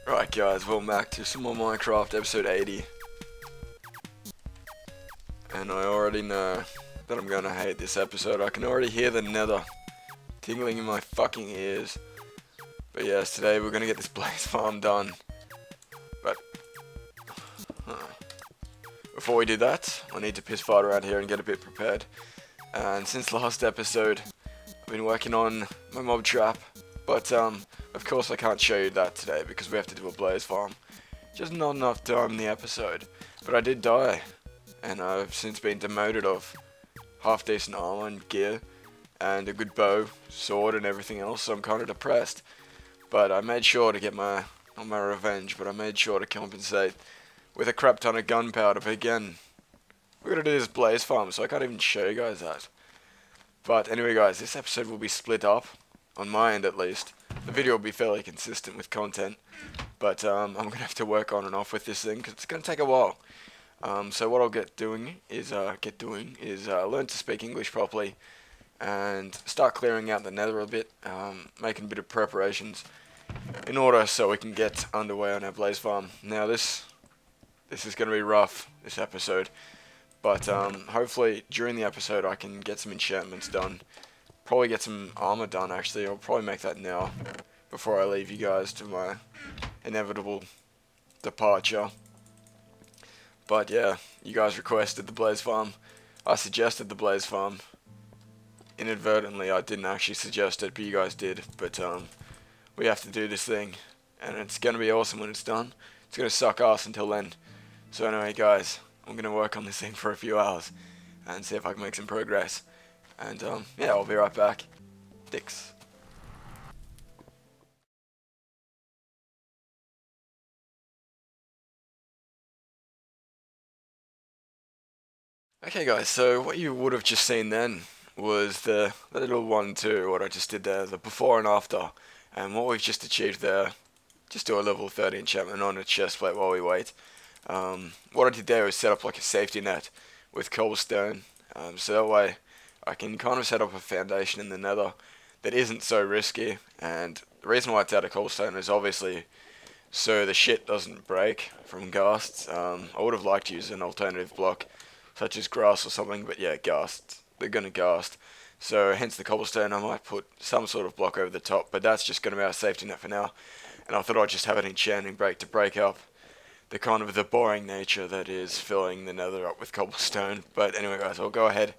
Right guys, welcome back to some more Minecraft episode 80. And I already know that I'm gonna hate this episode. I can already hear the Nether tingling in my fucking ears. But yes, today we're gonna get this blaze farm done. But before we do that, I need to piss fart around here and get a bit prepared. And since last episode, I've been working on my mob trap. But of course I can't show you that today because we have to do a blaze farm. Just not enough time in the episode. But I did die, and I've since been demoted of half decent armor and gear, and a good bow, sword and everything else, so I'm kind of depressed. But I made sure to get not my revenge, but I made sure to compensate with a crap ton of gunpowder. But again, we're gonna do this blaze farm, so I can't even show you guys that. But anyway guys, this episode will be split up. On my end at least. The video will be fairly consistent with content, but I'm going to have to work on and off with this thing because it's going to take a while. So what I'll get doing is learn to speak English properly and start clearing out the Nether a bit, making a bit of preparations in order so we can get underway on our blaze farm. Now this is going to be rough, this episode, but hopefully during the episode I can get some enchantments done. Probably get some armor done actually. I'll probably make that now before I leave you guys to my inevitable departure. But yeah, you guys requested the blaze farm. I suggested the blaze farm. Inadvertently, I didn't actually suggest it, but you guys did. But we have to do this thing, and it's gonna be awesome when it's done. It's gonna suck ass until then. So anyway, guys, I'm gonna work on this thing for a few hours and see if I can make some progress. And yeah, I'll be right back. Dicks. Okay guys, so what you would have just seen then was the little 1-2, what I just did there, the before and after. And what we've just achieved there, just do a level 30 enchantment on a chest plate while we wait. What I did there was set up like a safety net with cobblestone, so that way I can kind of set up a foundation in the Nether that isn't so risky. And the reason why it's out of cobblestone is obviously so the shit doesn't break from ghasts. I would have liked to use an alternative block such as grass or something, but yeah, ghasts, they're gonna ghast. So hence the cobblestone. I might put some sort of block over the top, but that's just gonna be our safety net for now. And I thought I'd just have an enchanting break to break up the kind of the boring nature that is filling the Nether up with cobblestone. But anyway guys, I'll go ahead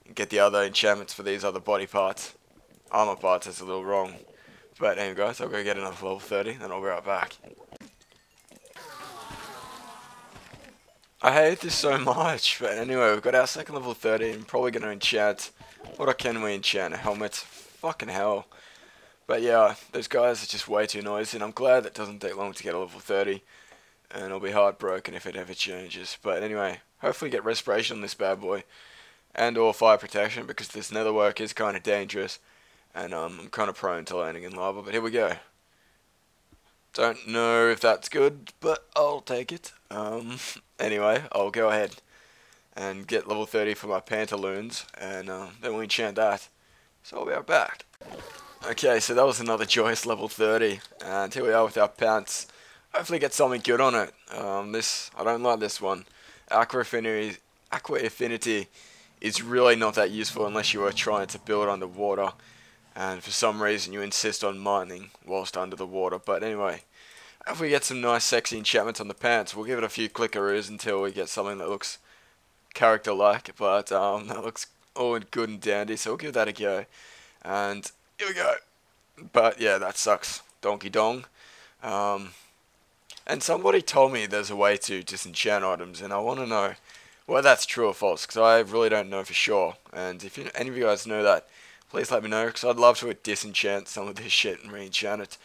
and get the other enchantments for these other body parts. Armor parts, that's a little wrong. But anyway guys, I'll go get another level 30, then I'll be right back. I hate this so much, but anyway, we've got our second level 30, and probably going to enchant, what can we enchant? A helmet? Fucking hell. But yeah, those guys are just way too noisy, and I'm glad that doesn't take long to get a level 30, and I'll be heartbroken if it ever changes. But anyway, hopefully get respiration on this bad boy, and or fire protection, because this nether work is kind of dangerous, and I'm kind of prone to landing in lava, but here we go. Don't know if that's good, but I'll take it. Anyway, I'll go ahead and get level 30 for my pantaloons, and then we'll enchant that. So I'll be right back. Okay, so that was another joyous level 30, and here we are with our pants. Hopefully get something good on it. I don't like this one. Aqua Affinity is really not that useful unless you are trying to build underwater, and for some reason you insist on mining whilst under the water. But anyway, if we get some nice sexy enchantments on the pants, we'll give it a few clickaroos until we get something that looks character-like, but that looks all good and dandy, so we'll give that a go. And here we go. But yeah, that sucks. Donkey dong. And somebody told me there's a way to disenchant items, and I want to know whether that's true or false, because I really don't know for sure. And if any of you guys know that, please let me know, because I'd love to disenchant some of this shit and re-enchant it.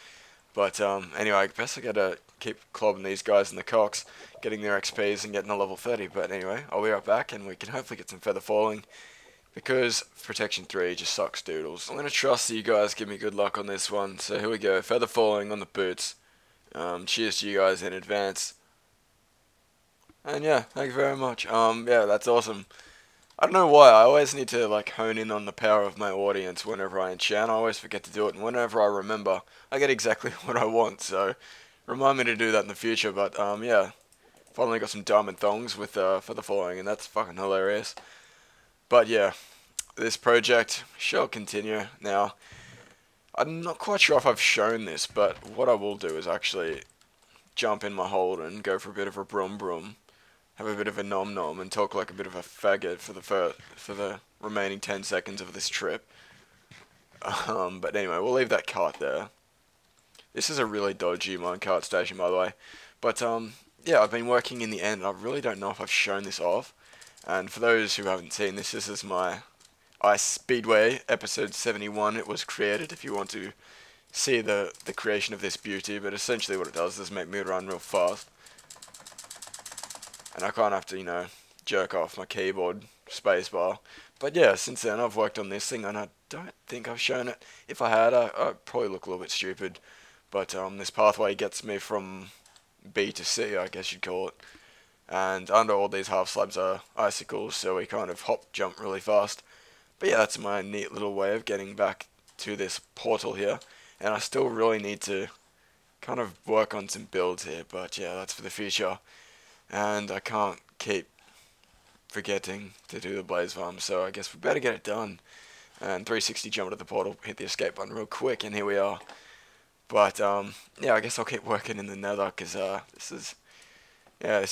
But anyway, I guess I gotta keep clobbing these guys in the cocks, getting their XPs and getting a level 30. But anyway, I'll be right back, and we can hopefully get some feather falling, because protection 3 just sucks doodles. I'm gonna trust that you guys give me good luck on this one. So here we go, feather falling on the boots. Cheers to you guys in advance. And yeah, thank you very much. Yeah, that's awesome. I don't know why, I always need to like hone in on the power of my audience whenever I enchant. I always forget to do it, and whenever I remember, I get exactly what I want. So remind me to do that in the future. But yeah, finally got some diamond thongs with for the following, and that's fucking hilarious. But yeah, this project shall continue. Now, I'm not quite sure if I've shown this, but what I will do is actually jump in my hole and go for a bit of a brum brum, have a bit of a nom nom, and talk like a bit of a faggot for the remaining 10 seconds of this trip. But anyway, we'll leave that cart there. This is a really dodgy minecart station, by the way. But yeah, I've been working in the end. I really don't know if I've shown this off. And for those who haven't seen this, this is my Ice Speedway episode 71. It was created if you want to see the creation of this beauty. But essentially what it does is make me run real fast. And I can't have to, you know, jerk off my keyboard spacebar. But yeah, since then I've worked on this thing and I don't think I've shown it. If I had, I'd probably look a little bit stupid. But this pathway gets me from B to C, I guess you'd call it. And under all these half slabs are icicles, so we kind of hop jump really fast. But yeah, that's my neat little way of getting back to this portal here. And I still really need to kind of work on some builds here, but yeah, that's for the future. And I can't keep forgetting to do the blaze farm, so I guess we better get it done. And 360 jump to the portal, hit the escape button real quick, and here we are. But yeah, I guess I'll keep working in the nether, because this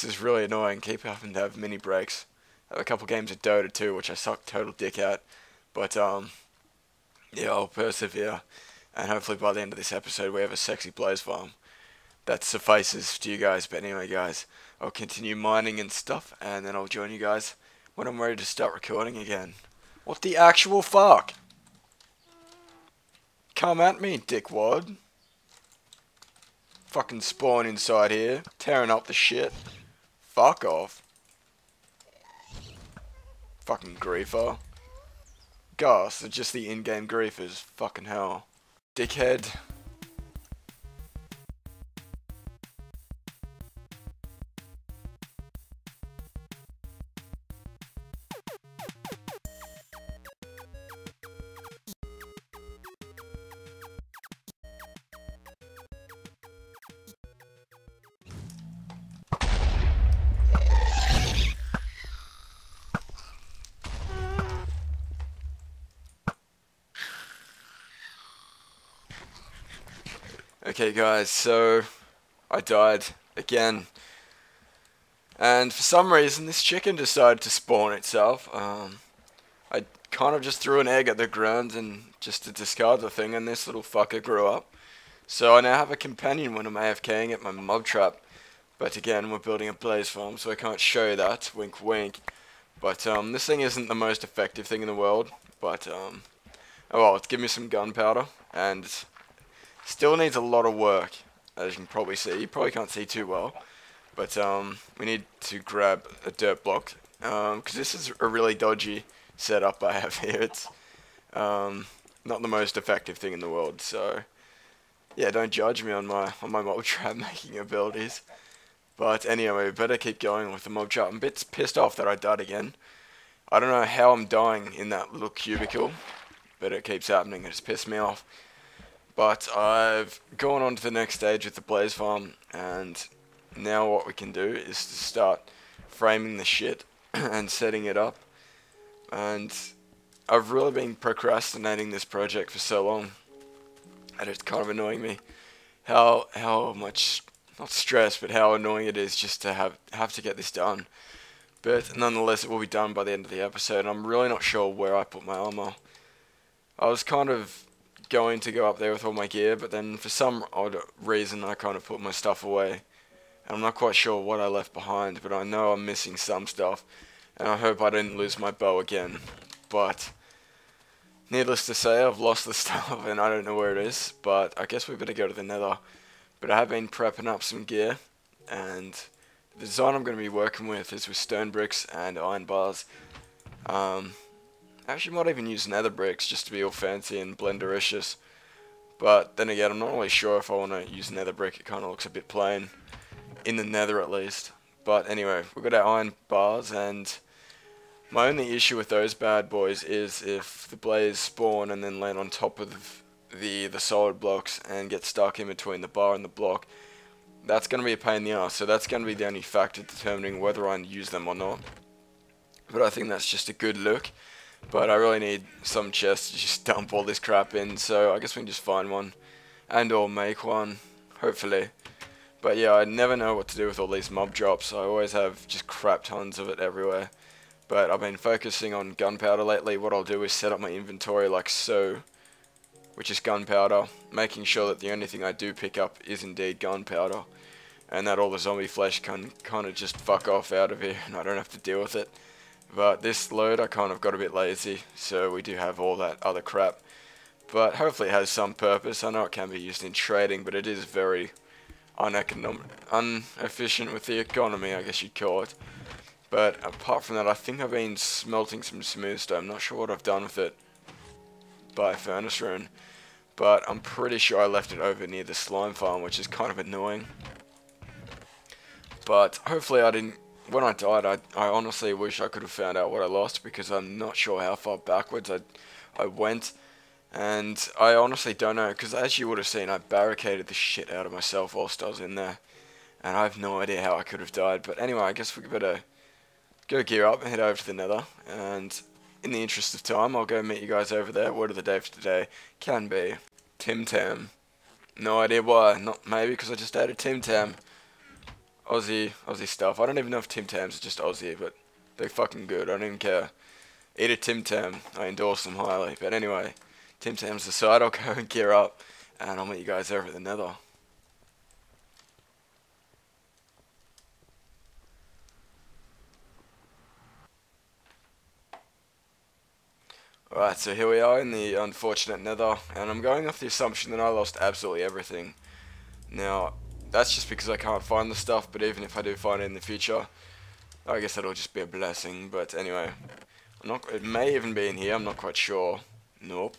is really annoying. Keep having to have mini breaks. I have a couple games of Dota too, which I suck total dick at. But yeah, I'll persevere, and hopefully by the end of this episode we have a sexy blaze farm that suffices to you guys. But anyway, guys, I'll continue mining and stuff, and then I'll join you guys when I'm ready to start recording again. What the actual fuck? Come at me, dickwad. Fucking spawn inside here, tearing up the shit. Fuck off. Fucking griefer. Gosh, they're just the in-game griefers. Fucking hell. Dickhead. Okay guys, so I died again, and for some reason this chicken decided to spawn itself. I kind of just threw an egg at the ground and just to discard the thing, and this little fucker grew up. So I now have a companion when I'm AFKing at my mob trap, but again we're building a blaze farm, so I can't show you that, wink wink. But this thing isn't the most effective thing in the world, but oh well, it's given me some gunpowder, and still needs a lot of work, as you can probably see. You probably can't see too well, but we need to grab a dirt block, because this is a really dodgy setup I have here. It's not the most effective thing in the world, so yeah, don't judge me on my mob trap making abilities. But anyway, we better keep going with the mob trap. I'm a bit pissed off that I died again. I don't know how I'm dying in that little cubicle, but it keeps happening. It's pissed me off. But I've gone on to the next stage with the blaze farm, and now what we can do is to start framing the shit and setting it up. And I've really been procrastinating this project for so long, and it's kind of annoying me how much, not stress, but how annoying it is just to have to get this done. But nonetheless, it will be done by the end of the episode. I'm really not sure where I put my armor. I was kind of going to go up there with all my gear, but then for some odd reason I kind of put my stuff away, and I'm not quite sure what I left behind, but I know I'm missing some stuff, and I hope I didn't lose my bow again. But needless to say, I've lost the stuff and I don't know where it is, but I guess we better go to the nether. But I have been prepping up some gear, and the design I'm going to be working with is with stone bricks and iron bars. Actually might even use nether bricks just to be all fancy and blendericious. But then again, I'm not really sure if I want to use nether brick. It kind of looks a bit plain. In the nether at least. But anyway, we've got our iron bars, and my only issue with those bad boys is if the blaze spawn and then land on top of the solid blocks and get stuck in between the bar and the block, that's going to be a pain in the ass, so that's going to be the only factor determining whether I use them or not. But I think that's just a good look. But I really need some chests to just dump all this crap in, so I guess we can just find one. And or make one, hopefully. But yeah, I never know what to do with all these mob drops. I always have just crap tons of it everywhere. But I've been focusing on gunpowder lately. What I'll do is set up my inventory like so, which is gunpowder, making sure that the only thing I do pick up is indeed gunpowder, and that all the zombie flesh can kind of just fuck off out of here and I don't have to deal with it. But this load I kind of got a bit lazy, so we do have all that other crap. But hopefully it has some purpose. I know it can be used in trading, but it is very inefficient with the economy, I guess you'd call it. But apart from that, I think I've been smelting some smooth stone. I'm not sure what I've done with it by furnace rune, but I'm pretty sure I left it over near the slime farm, which is kind of annoying. But hopefully I didn't. When I died, I honestly wish I could have found out what I lost, because I'm not sure how far backwards I went. And I honestly don't know, because as you would have seen, I barricaded the shit out of myself whilst I was in there. And I have no idea how I could have died. But anyway, I guess we better go gear up and head over to the Nether. And in the interest of time, I'll go meet you guys over there. Word of the day for today can be Tim Tam. No idea why. Not maybe because I just added Tim Tam. Aussie stuff. I don't even know if Tim Tams are just Aussie, but they're fucking good. I don't even care. Eat a Tim Tam. I endorse them highly. But anyway, Tim Tams aside, I'll go and gear up, and I'll meet you guys over at the Nether. Alright, so here we are in the unfortunate Nether, and I'm going off the assumption that I lost absolutely everything. Now, that's just because I can't find the stuff, but even if I do find it in the future, I guess that'll just be a blessing. But anyway, it may even be in here, I'm not quite sure. Nope.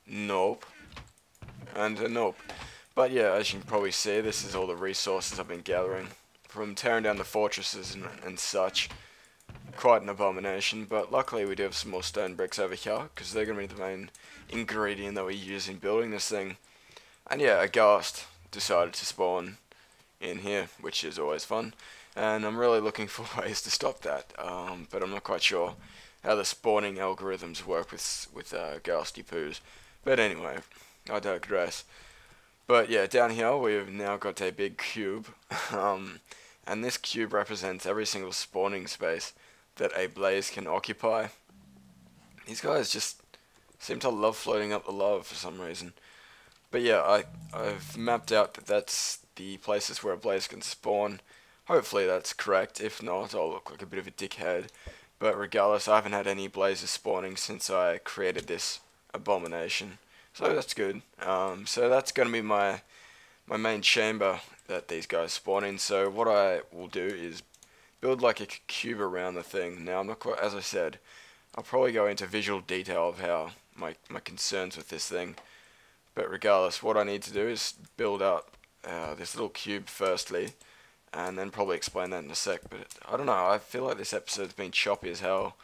Nope. And nope. But yeah, as you can probably see, this is all the resources I've been gathering from tearing down the fortresses and such. Quite an abomination, but luckily we do have some more stone bricks over here, because they're going to be the main ingredient that we use in building this thing. And yeah, a ghast decided to spawn in here, which is always fun, and I'm really looking for ways to stop that, but I'm not quite sure how the spawning algorithms work with ghasty poos. But anyway, I digress. But yeah, down here we've now got a big cube, and this cube represents every single spawning space that a blaze can occupy. These guys just seem to love floating up the lava for some reason. But yeah, I've mapped out that that's the places where a blaze can spawn. Hopefully that's correct. If not, I'll look like a bit of a dickhead. But regardless, I haven't had any blazes spawning since I created this abomination. So that's good. So that's going to be my main chamber that these guys spawn in. So what I will do is build like a cube around the thing. Now, I'm not quite, as I said, I'll probably go into visual detail of how my concerns with this thing. But regardless, what I need to do is build up this little cube firstly, and then probably explain that in a sec. But I don't know, I feel like this episode's been choppy as hell.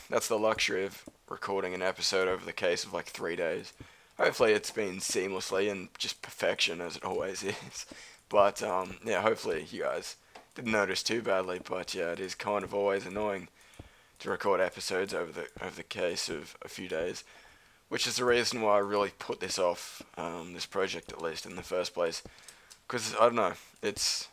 That's the luxury of recording an episode over the case of like 3 days. Hopefully it's been seamlessly and just perfection, as it always is. But yeah, hopefully you guys didn't notice too badly. But yeah, it is kind of always annoying to record episodes over the case of a few days, which is the reason why I really put this off, this project at least in the first place. Because, I don't know, it's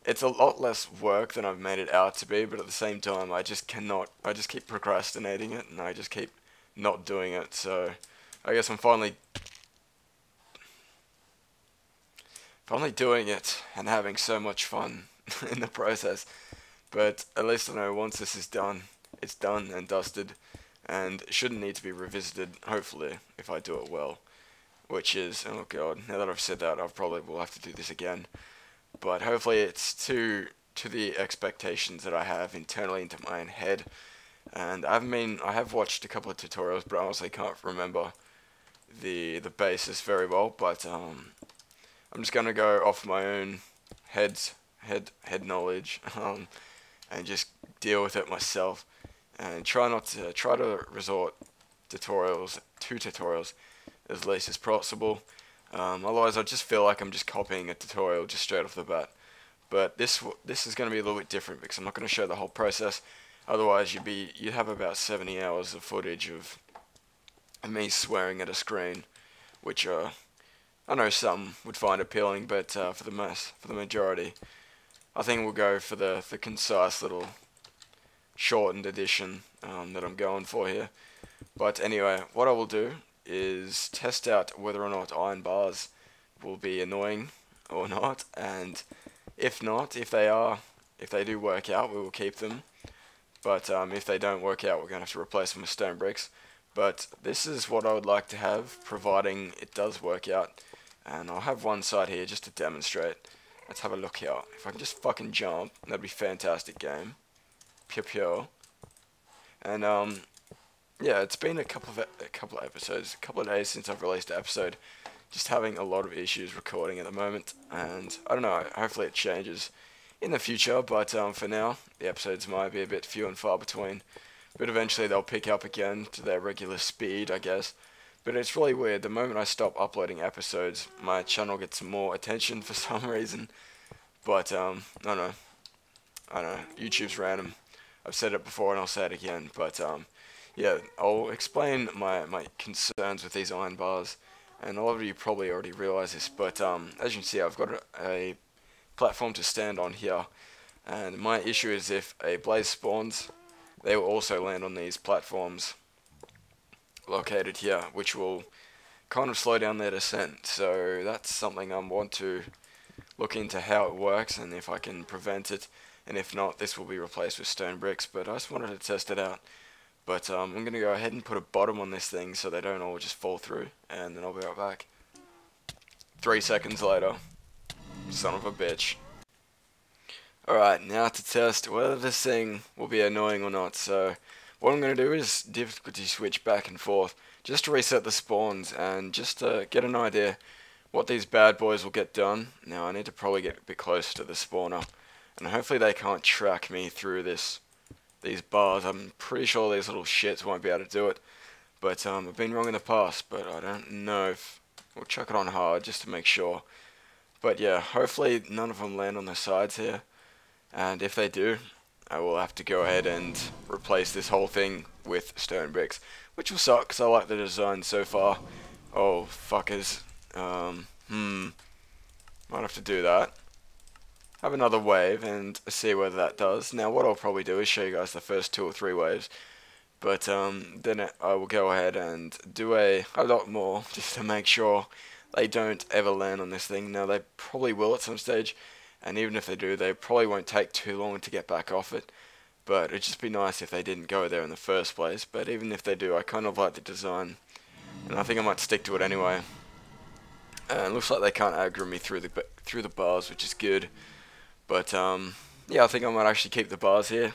a lot less work than I've made it out to be, but at the same time, I just keep procrastinating it, and I just keep not doing it. So I guess I'm finally doing it and having so much fun in the process. But at least I know once this is done, it's done and dusted, and it shouldn't need to be revisited, hopefully, if I do it well. Which is, oh god, now that I've said that, I probably will have to do this again. But hopefully it's to the expectations that I have internally into my own head. And I have watched a couple of tutorials, but I honestly can't remember the basis very well. But I'm just gonna go off my own head knowledge, and just deal with it myself, and try to resort to tutorials as least as possible. Otherwise I just feel like I'm just copying a tutorial just straight off the bat. But this is going to be a little bit different because I'm not going to show the whole process. Otherwise you'd have about 70 hours of footage of me swearing at a screen, which I know some would find appealing, but for the majority, I think we'll go for the concise little shortened edition that I'm going for here. But anyway, what I will do is test out whether or not iron bars will be annoying or not, and if not, if they do work out, we will keep them. But if they don't work out, we're going to have to replace them with stone bricks. But this is what I would like to have, providing it does work out. And I'll have one side here just to demonstrate. Let's have a look here. If I can just fucking jump, that'd be fantastic game. Pure. And yeah, it's been a couple of episodes, a couple of days since I've released an episode. Just having a lot of issues recording at the moment, and I don't know, hopefully it changes in the future, but for now, the episodes might be a bit few and far between, but eventually they'll pick up again to their regular speed, I guess. But it's really weird, the moment I stop uploading episodes, my channel gets more attention for some reason, but I don't know, YouTube's random. I've said it before and I'll say it again, but yeah, I'll explain my concerns with these iron bars. And a lot of you probably already realize this, but as you can see, I've got a platform to stand on here. And my issue is if a blaze spawns, they will also land on these platforms located here, which will kind of slow down their descent. So that's something I want to look into how it works and if I can prevent it. And if not, this will be replaced with stone bricks, but I just wanted to test it out. But I'm going to go ahead and put a bottom on this thing so they don't all just fall through, and then I'll be right back. 3 seconds later. Son of a bitch. Alright, now to test whether this thing will be annoying or not. So what I'm going to do is difficulty switch back and forth just to reset the spawns and just to get an idea what these bad boys will get done. Now I need to probably get a bit closer to the spawner, and hopefully they can't track me through these bars. I'm pretty sure these little shits won't be able to do it, but I've been wrong in the past, but I don't know if we'll chuck it on hard just to make sure. But yeah, hopefully none of them land on the sides here, and if they do, I will have to go ahead and replace this whole thing with stone bricks, which will suck because I like the design so far. Oh fuckers, might have to do that. Have another wave and see whether that does. Now what I'll probably do is show you guys the first 2 or 3 waves, but then I will go ahead and do a lot more just to make sure they don't ever land on this thing. Now they probably will at some stage, and even if they do, they probably won't take too long to get back off it, but it'd just be nice if they didn't go there in the first place. But even if they do, I kind of like the design, and I think I might stick to it anyway. And it looks like they can't aggro me through the bars, which is good. But yeah, I think I might actually keep the bars here.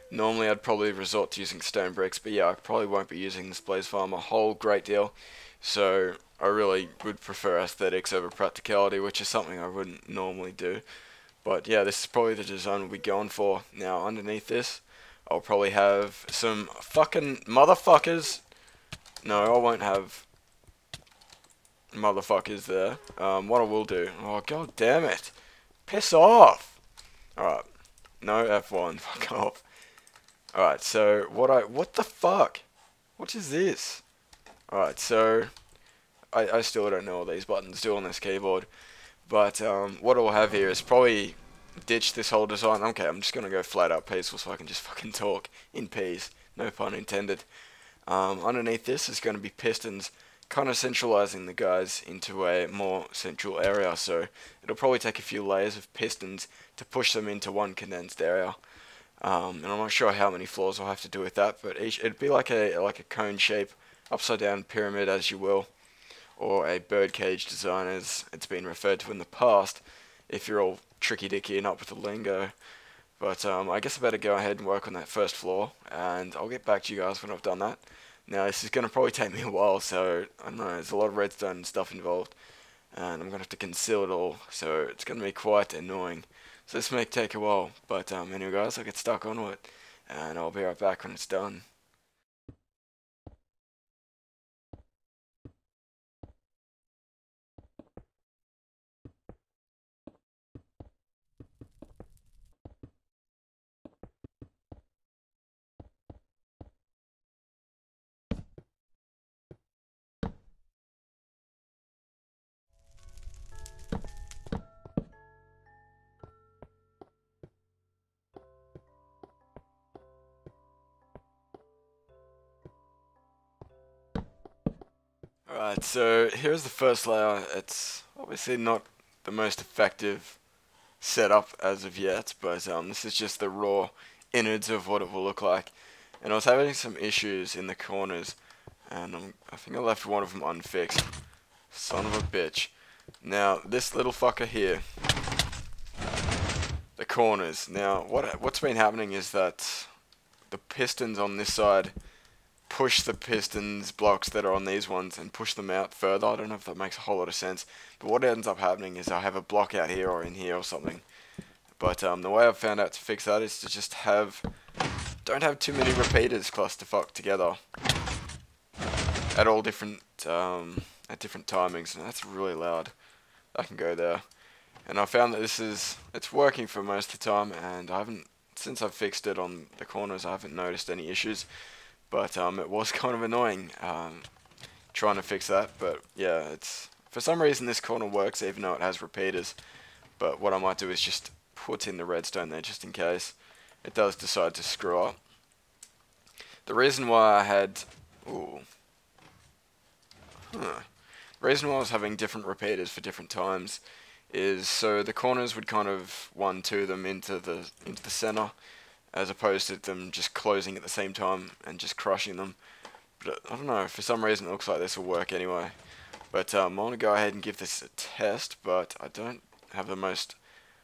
Normally I'd probably resort to using stone bricks, but yeah, I probably won't be using this blaze farm a whole great deal. So I really would prefer aesthetics over practicality, which is something I wouldn't normally do. But yeah, this is probably the design we'll be going for. Now underneath this, I'll probably have some fucking motherfuckers. No, I won't have motherfuckers there. What I will do, oh god damn it. Piss off! Alright. No F1. Fuck off. Alright, so what the fuck? What is this? Alright, so I still don't know what these buttons do on this keyboard. But what I'll have here is probably ditch this whole design. Okay, I'm just gonna go flat out peaceful so I can just fucking talk in peace. No pun intended. Underneath this is gonna be pistons, kind of centralizing the guys into a more central area, so it'll probably take a few layers of pistons to push them into one condensed area. And I'm not sure how many floors I'll have to do with that, but it'd be like a cone shape, upside down pyramid as you will, or a birdcage design as it's been referred to in the past, if you're all tricky dicky and up with the lingo. But I guess I better go ahead and work on that first floor, and I'll get back to you guys when I've done that. Now this is going to probably take me a while, so I don't know, there's a lot of redstone and stuff involved, and I'm going to have to conceal it all, so it's going to be quite annoying. So this may take a while, but anyway guys, I'll get stuck on it, and I'll be right back when it's done. Alright, so here's the first layer. It's obviously not the most effective setup as of yet, but this is just the raw innards of what it will look like. And I was having some issues in the corners, and I think I left one of them unfixed. Son of a bitch. Now, this little fucker here, the corners. Now, what's been happening is that the pistons on this side push the pistons blocks that are on these ones and push them out further. I don't know if that makes a whole lot of sense, but what ends up happening is I have a block out here or in here or something. But the way I've found out to fix that is to just don't have too many repeaters clusterfuck together at all different at different timings, and that's really loud. That can go there. And I found that it's working for most of the time, and since I've fixed it on the corners, I haven't noticed any issues. But it was kind of annoying trying to fix that. But yeah, for some reason this corner works even though it has repeaters. But what I might do is just put in the redstone there just in case it does decide to screw up. The reason why I had the reason why I was having different repeaters for different times is so the corners would kind of 1-2 them into the center, as opposed to them just closing at the same time and just crushing them. But I don't know, for some reason it looks like this will work anyway. But I want to go ahead and give this a test, but I don't have the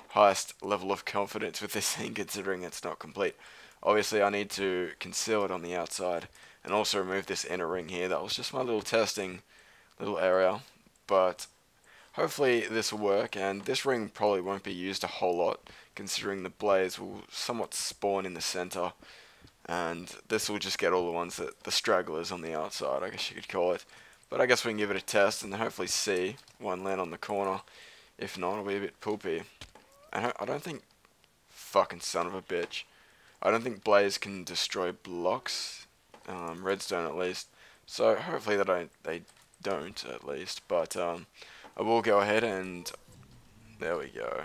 highest level of confidence with this thing considering it's not complete. Obviously I need to conceal it on the outside and also remove this inner ring here. That was just my little testing little area, but hopefully this will work, and this ring probably won't be used a whole lot considering the blaze will somewhat spawn in the center, and this will just get all the ones the stragglers on the outside, I guess you could call it. But I guess we can give it a test and hopefully see one land on the corner. If not, it'll be a bit poopy. And I don't think, fucking son of a bitch, I don't think blaze can destroy blocks, redstone at least, so hopefully they don't at least. But I will go ahead and there we go.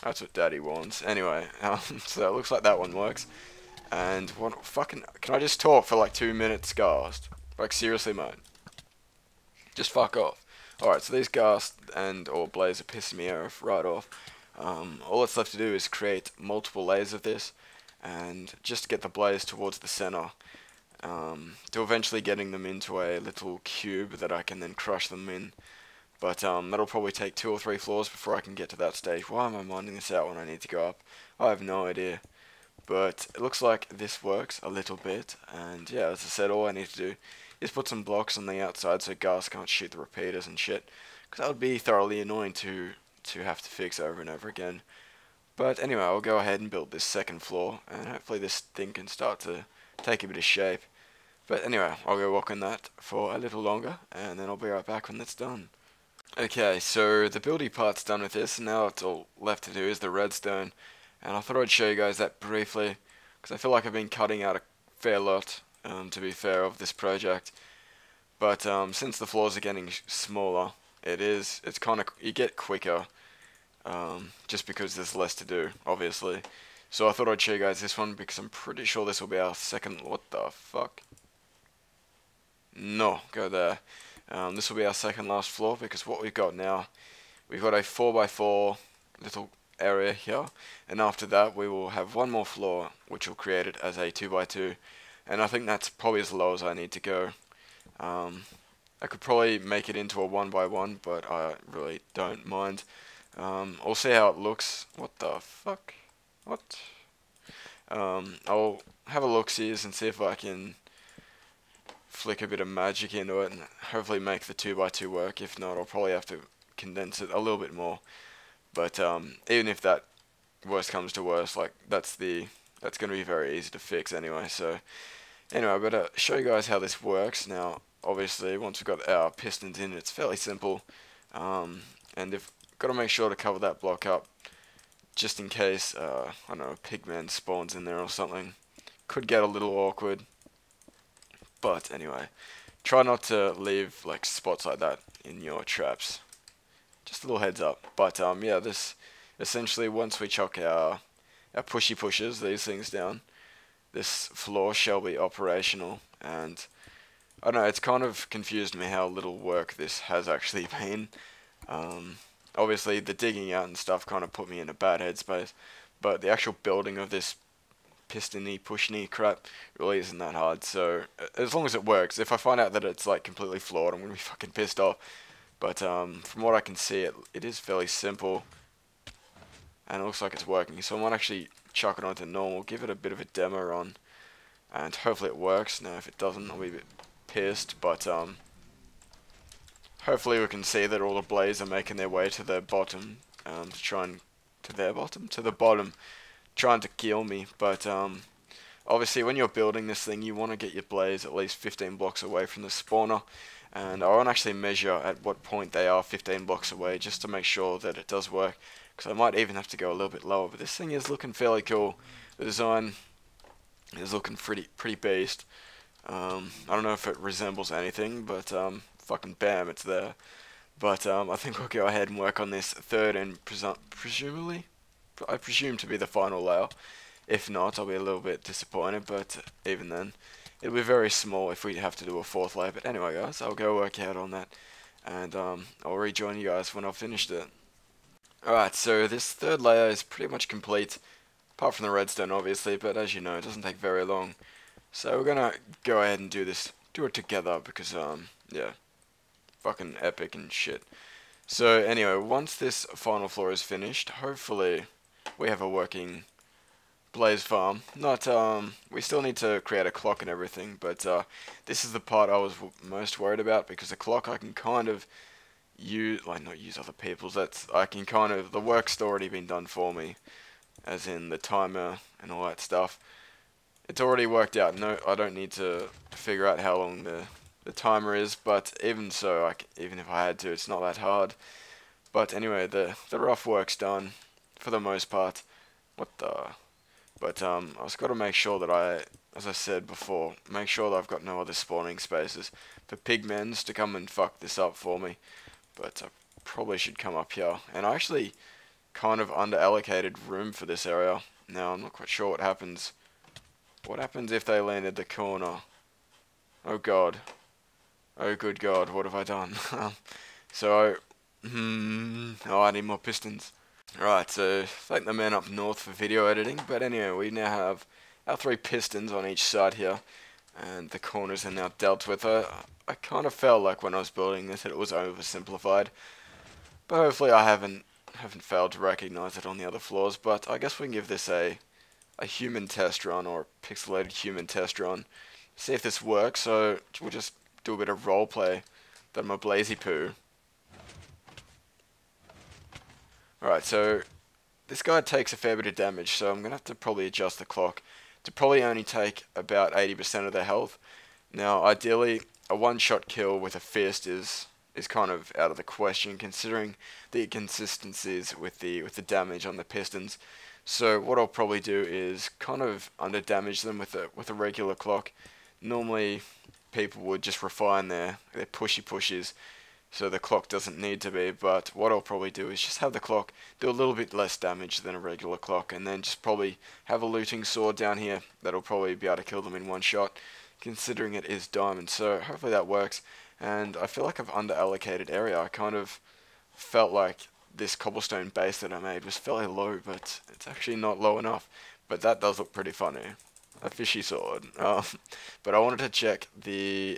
That's what Daddy wants. Anyway, so it looks like that one works. And what fucking... Can I just talk for like 2 minutes, Ghast? Like, seriously, mate. Just fuck off. Alright, so these Ghast or Blaze are pissing me off right off. All that's left to do is create multiple layers of this, and just get the Blaze towards the center. To eventually getting them into a little cube that I can then crush them in. But that'll probably take 2 or 3 floors before I can get to that stage. Why am I minding this out when I need to go up? I have no idea. But it looks like this works a little bit. And yeah, as I said, all I need to do is put some blocks on the outside so Ghast can't shoot the repeaters and shit. Because that would be thoroughly annoying to have to fix over and over again. But anyway, I'll go ahead and build this second floor. And hopefully this thing can start to take a bit of shape. But anyway, I'll go walk on that for a little longer. And then I'll be right back when that's done. Okay, so the buildy part's done with this, and now it's all left to do is the redstone, and I thought I'd show you guys that briefly, because I feel like I've been cutting out a fair lot, to be fair, of this project, but since the floors are getting smaller, it's kind of, you get quicker, just because there's less to do, obviously. So I thought I'd show you guys this one, because I'm pretty sure this will be our second, what the fuck? No, go there. This will be our second last floor, because what we've got now, we've got a 4x4 little area here, and after that we will have one more floor which will create it as a 2x2, and I think that's probably as low as I need to go. I could probably make it into a 1x1, but I really don't mind. I'll see how it looks. What the fuck? What? I'll have a look-see and see if I can flick a bit of magic into it and hopefully make the 2x2 work. If not, I'll probably have to condense it a little bit more. But even if that worst comes to worst, like that's going to be very easy to fix anyway. So anyway, I better show you guys how this works. Now obviously once we've got our pistons in, it's fairly simple, and got to make sure to cover that block up just in case I don't know, a pigman spawns in there or something. Could get a little awkward. But anyway, try not to leave like spots like that in your traps. Just a little heads up. But yeah, this essentially, once we chuck our pushy pushes, these things down, this floor shall be operational, and I don't know, it's kind of confused me how little work this has actually been. Obviously, the digging out and stuff kind of put me in a bad headspace, but the actual building of this pistony, pushny crap really isn't that hard. So as long as it works, if I find out that it's like completely flawed, I'm gonna be fucking pissed off. But from what I can see, it is fairly simple, and it looks like it's working. So I might actually chuck it onto normal, give it a bit of a demo run, and hopefully it works. Now, if it doesn't, I'll be a bit pissed. But hopefully we can see that all the blades are making their way to the bottom, to try and to the bottom, trying to kill me. But obviously, when you're building this thing, you want to get your blaze at least 15 blocks away from the spawner. And I won't actually measure at what point they are 15 blocks away, just to make sure that it does work. Because I might even have to go a little bit lower. But this thing is looking fairly cool. The design is looking pretty beast. I don't know if it resembles anything, but fucking bam, it's there. But I think we'll go ahead and work on this third and presumably, I presume to be the final layer. If not, I'll be a little bit disappointed, but even then, it'll be very small if we have to do a fourth layer. But anyway, guys, I'll go work out on that, and I'll rejoin you guys when I've finished it. Alright, so this third layer is pretty much complete, apart from the redstone, obviously, but as you know, it doesn't take very long. So we're gonna go ahead and do it together, because, yeah, fucking epic and shit. So anyway, once this final floor is finished, hopefully we have a working blaze farm. Not, we still need to create a clock and everything, but this is the part I was most worried about, because the clock I can kind of use, like, not use other people's, I can kind of, the work's already been done for me, as in the timer and all that stuff. It's already worked out. No, I don't need to figure out how long the timer is, but even so, even if I had to, it's not that hard. But anyway, the rough work's done, for the most part. What the... But I've just got to make sure that as I said before, make sure that I've got no other spawning spaces for pigmens to come and fuck this up for me. But I probably should come up here. And I actually kind of under-allocated room for this area. Now, I'm not quite sure what happens. What happens if they landed the corner? Oh god. Oh good god, what have I done? So, oh, I need more pistons. Right, so thank the man up north for video editing, but anyway, we now have our 3 pistons on each side here, and the corners are now dealt with. I kind of felt like when I was building this that it was oversimplified, but hopefully I haven't failed to recognize it on the other floors. But I guess we can give this a human test run, or a pixelated human test run, see if this works. So we'll just do a bit of roleplay that I'm a blazy poo. Alright, so this guy takes a fair bit of damage, so I'm going to have to probably adjust the clock to probably only take about 80% of their health. Now, ideally, a one-shot kill with a fist is kind of out of the question, considering the inconsistencies with the damage on the pistons. So what I'll probably do is kind of under-damage them with a regular clock. Normally, people would just refine their pushy pushes, so the clock doesn't need to be, but what I'll probably do is just have the clock do a little bit less damage than a regular clock, and then just probably have a looting sword down here that'll probably be able to kill them in one shot, considering it is diamond. So hopefully that works, and I feel like I've under-allocated area. I kind of felt like this cobblestone base that I made was fairly low, but it's actually not low enough. But that does look pretty funny. A fishy sword. But I wanted to check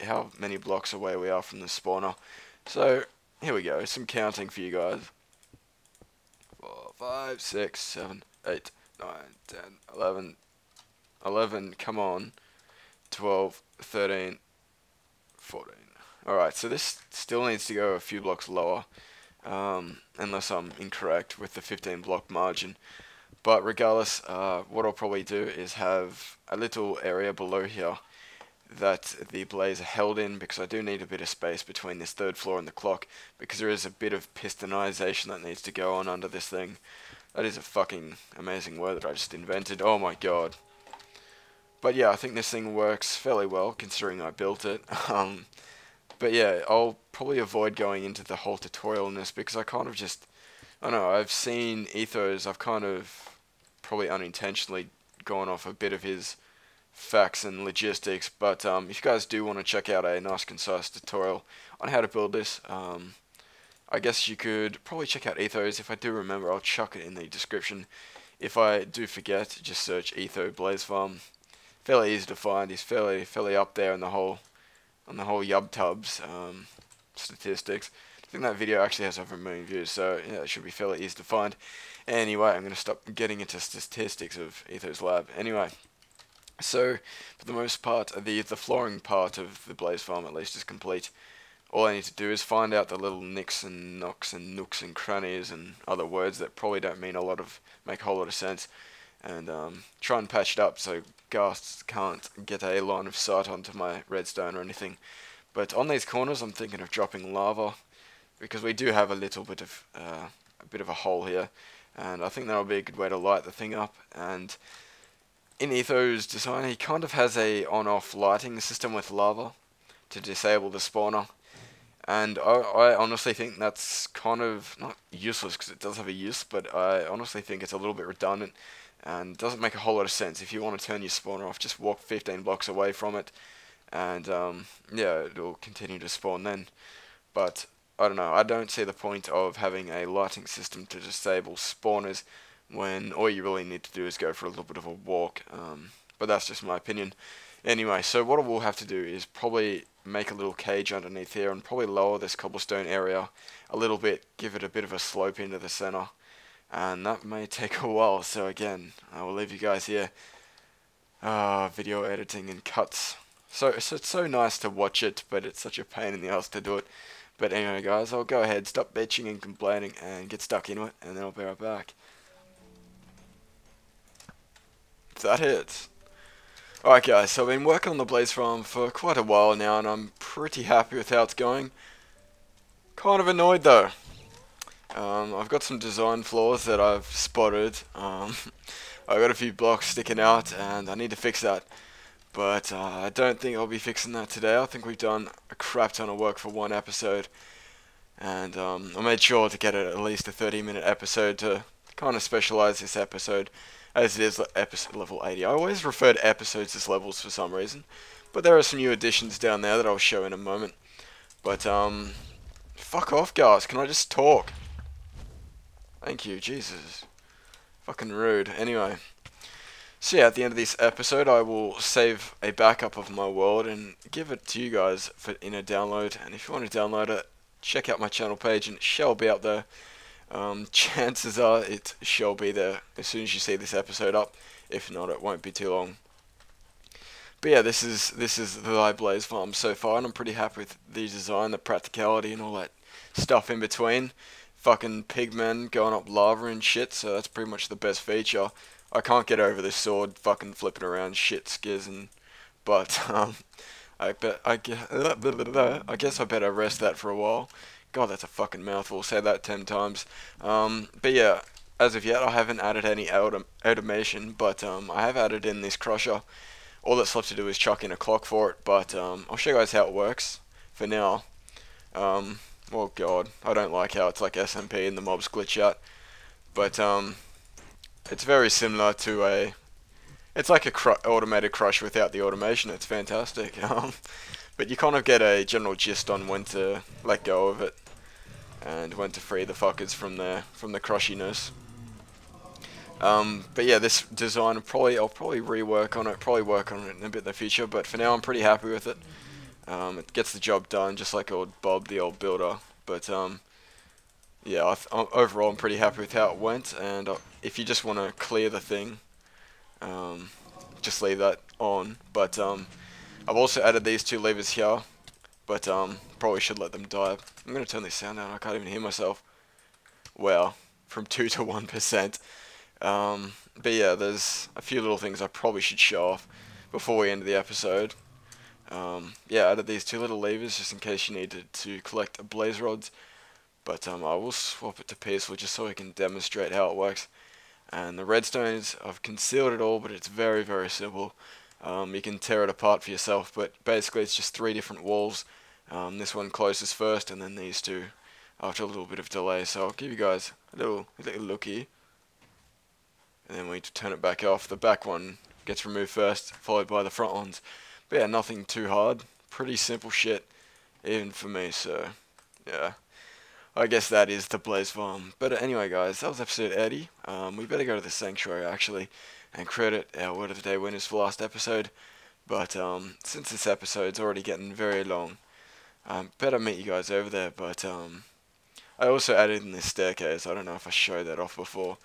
how many blocks away we are from the spawner. So, here we go, some counting for you guys. 4, 5, 6, 7, 8, 9, 10, 11, 11, come on, 12, 13, 14. Alright, so this still needs to go a few blocks lower, unless I'm incorrect with the 15 block margin. But regardless, what I'll probably do is have a little area below here that the blaze are held in, because I do need a bit of space between this third floor and the clock, because there is a bit of pistonization that needs to go on under this thing. That is a fucking amazing word that I just invented. Oh my god. But yeah, I think this thing works fairly well, considering I built it. But yeah, I'll probably avoid going into the whole tutorial in this, because I kind of just, I don't know, I've seen Ethos, I've kind of probably unintentionally gone off a bit of his facts and logistics, but if you guys do want to check out a nice concise tutorial on how to build this, I guess you could probably check out Ethos. If I do remember, I'll chuck it in the description. If I do forget, just search Etho Blaze Farm. Fairly easy to find. He's fairly up there in the whole YubTubs statistics. I think that video actually has over 1 million views, so yeah, it should be fairly easy to find. Anyway, I'm going to stop getting into statistics of Ethos Lab. Anyway, so for the most part, the flooring part of the Blaze Farm at least is complete. All I need to do is find out the little nicks and knocks and nooks and crannies and other words that probably don't make a whole lot of sense, and try and patch it up so ghasts can't get a line of sight onto my redstone or anything. But on these corners, I'm thinking of dropping lava, because we do have a little bit of a hole here, and I think that'll be a good way to light the thing up. And in Etho's design, he kind of has a on-off lighting system with lava to disable the spawner. And I honestly think that's kind of not useless, because it does have a use, but I honestly think it's a little bit redundant and doesn't make a whole lot of sense. If you want to turn your spawner off, just walk 15 blocks away from it, and yeah, it'll continue to spawn then. But I don't know, I don't see the point of having a lighting system to disable spawners when all you really need to do is go for a little bit of a walk, but that's just my opinion. Anyway, so what we'll have to do is probably make a little cage underneath here and probably lower this cobblestone area a little bit, give it a bit of a slope into the center, and that may take a while. So again, I will leave you guys here. Video editing and cuts. So it's so nice to watch it, but it's such a pain in the ass to do it. But anyway guys, I'll go ahead, stop bitching and complaining and get stuck into it, and then I'll be right back. That hits. Alright guys, so I've been working on the Blaze Farm for quite a while now, and I'm pretty happy with how it's going. Kind of annoyed though. I've got some design flaws that I've spotted. I've got a few blocks sticking out, and I need to fix that. But I don't think I'll be fixing that today. I think we've done a crap ton of work for one episode, and I made sure to get it at least a 30-minute episode to kind of specialize this episode, as it is episode level 80. I always refer to episodes as levels for some reason, but there are some new additions down there that I'll show in a moment. But fuck off guys, can I just talk? Thank you, Jesus. Fucking rude. Anyway, so yeah, at the end of this episode I will save a backup of my world and give it to you guys in a download, and if you want to download it, check out my channel page and it shall be up there. Chances are it shall be there as soon as you see this episode up. If not, it won't be too long. But yeah, this is the Blaze Farm so far, and I'm pretty happy with the design, the practicality, and all that stuff in between. Fucking pigmen going up lava and shit, so that's pretty much the best feature. I can't get over this sword fucking flipping around shit skiz, but I guess I better rest that for a while. God, that's a fucking mouthful. Say that 10 times. But yeah, as of yet, I haven't added any automation, but I have added in this crusher. All that's left to do is chuck in a clock for it, but I'll show you guys how it works for now. Oh god, I don't like how it's like SMP and the mobs glitch out, but it's very similar to it's like a automated crush without the automation. It's fantastic. But you kind of get a general gist on when to let go of it and when to free the fuckers from the crushiness. But yeah, this design I'll probably rework on it, probably work on it in a bit in the future, but for now I'm pretty happy with it. It gets the job done, just like old Bob, the old builder. But yeah, overall I'm pretty happy with how it went, and if you just want to clear the thing, just leave that on. But I've also added these two levers here, but probably should let them die. I'm going to turn this sound down, I can't even hear myself. Wow, from 2 to 1%. But yeah, there's a few little things I probably should show off before we end the episode. Yeah, I added these two little levers just in case you needed to collect blaze rods, but I will swap it to peaceful just so I can demonstrate how it works. And the redstones, I've concealed it all, but it's very, very simple. You can tear it apart for yourself, but basically it's just 3 different walls. This one closest first, and then these two after a little bit of delay. So I'll give you guys a little looky, and then we turn it back off. The back one gets removed first, followed by the front ones. But yeah, nothing too hard. Pretty simple shit, even for me, so yeah. I guess that is the Blaze Farm. But anyway, guys, that was episode 80. We better go to the Sanctuary, actually, and credit our Word of the Day winners for last episode. But since this episode's already getting very long, better meet you guys over there. But I also added in this staircase. I don't know if I showed that off before,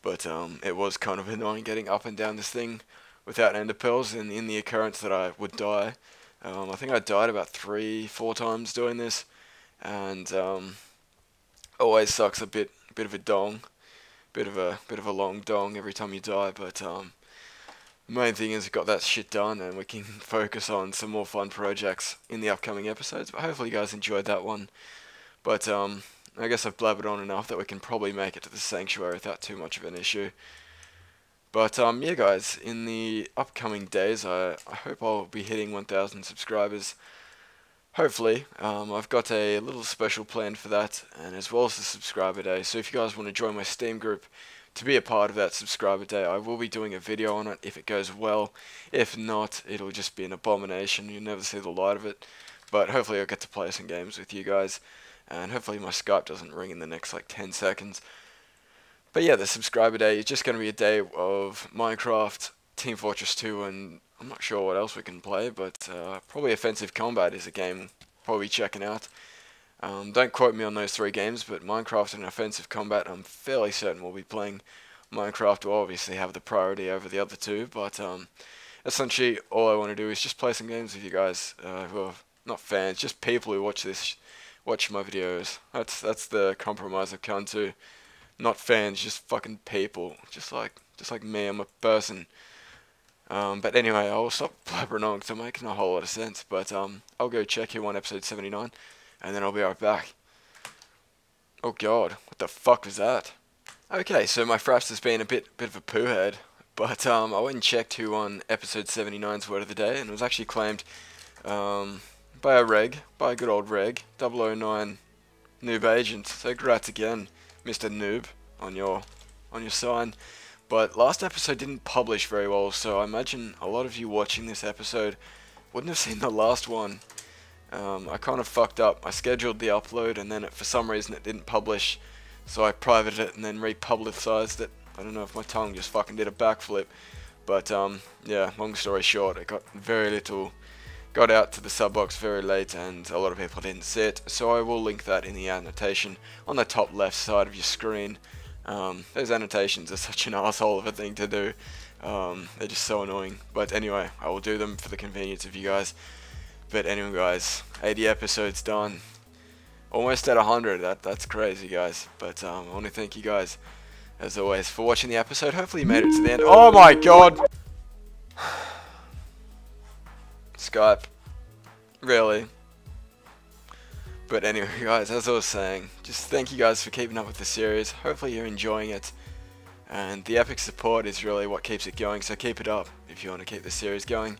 but it was kind of annoying getting up and down this thing without ender pearls, and in the occurrence that I would die. I think I died about 3-4 times doing this, and always sucks a bit of a dong, bit of a long dong every time you die. But the main thing is we got that shit done, and we can focus on some more fun projects in the upcoming episodes. But hopefully you guys enjoyed that one. But I guess I've blabbered on enough that we can probably make it to the Sanctuary without too much of an issue. But yeah, guys, in the upcoming days, I hope I'll be hitting 1,000 subscribers. Hopefully. I've got a little special plan for that, and as well as the subscriber day. So if you guys want to join my Steam group to be a part of that subscriber day, I will be doing a video on it if it goes well. If not, it'll just be an abomination. You'll never see the light of it. But hopefully I'll get to play some games with you guys, and hopefully my Skype doesn't ring in the next like 10 seconds. But yeah, the subscriber day is just going to be a day of Minecraft, Team Fortress 2, and I'm not sure what else we can play, but probably Offensive Combat is a game probably checking out. Don't quote me on those 3 games, but Minecraft and Offensive Combat, I'm fairly certain we'll be playing. Minecraft will obviously have the priority over the other 2, but essentially all I want to do is just play some games with you guys who are not fans, just people who watch my videos. That's the compromise I've come to. Not fans, just fucking people, just like me. I'm a person. But anyway, I'll stop blabbering on because I'm making a whole lot of sense. But I'll go check here on episode 79, and then I'll be right back. Oh god, what the fuck was that? Okay, so my Fraps has been a bit of a poo head, but I went and checked who won episode 79's Word of the Day, and it was actually claimed by a good old Reg, 009 Noob Agent. So congrats again, Mr. Noob, on your sign. But last episode didn't publish very well, so I imagine a lot of you watching this episode wouldn't have seen the last one. I kind of fucked up. I scheduled the upload, and then for some reason it didn't publish, so I privated it and then republicized it. I don't know if my tongue just fucking did a backflip, but yeah, long story short, it got out to the sub box very late, and a lot of people didn't see it, so I will link that in the annotation on the top left side of your screen. Those annotations are such an asshole of a thing to do. They're just so annoying. But anyway, I will do them for the convenience of you guys. But anyway, guys, 80 episodes done. Almost at 100. That's crazy, guys. But I want to thank you guys, as always, for watching the episode. Hopefully you made it to the end. Oh my god! Skype. Really? But anyway, guys, as I was saying, just thank you guys for keeping up with the series. Hopefully you're enjoying it, and the epic support is really what keeps it going, so keep it up if you want to keep the series going.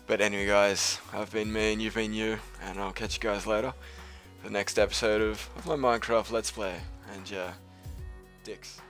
But anyway, guys, I've been me and you've been you, and I'll catch you guys later for the next episode of my Minecraft Let's Play. And yeah, dicks.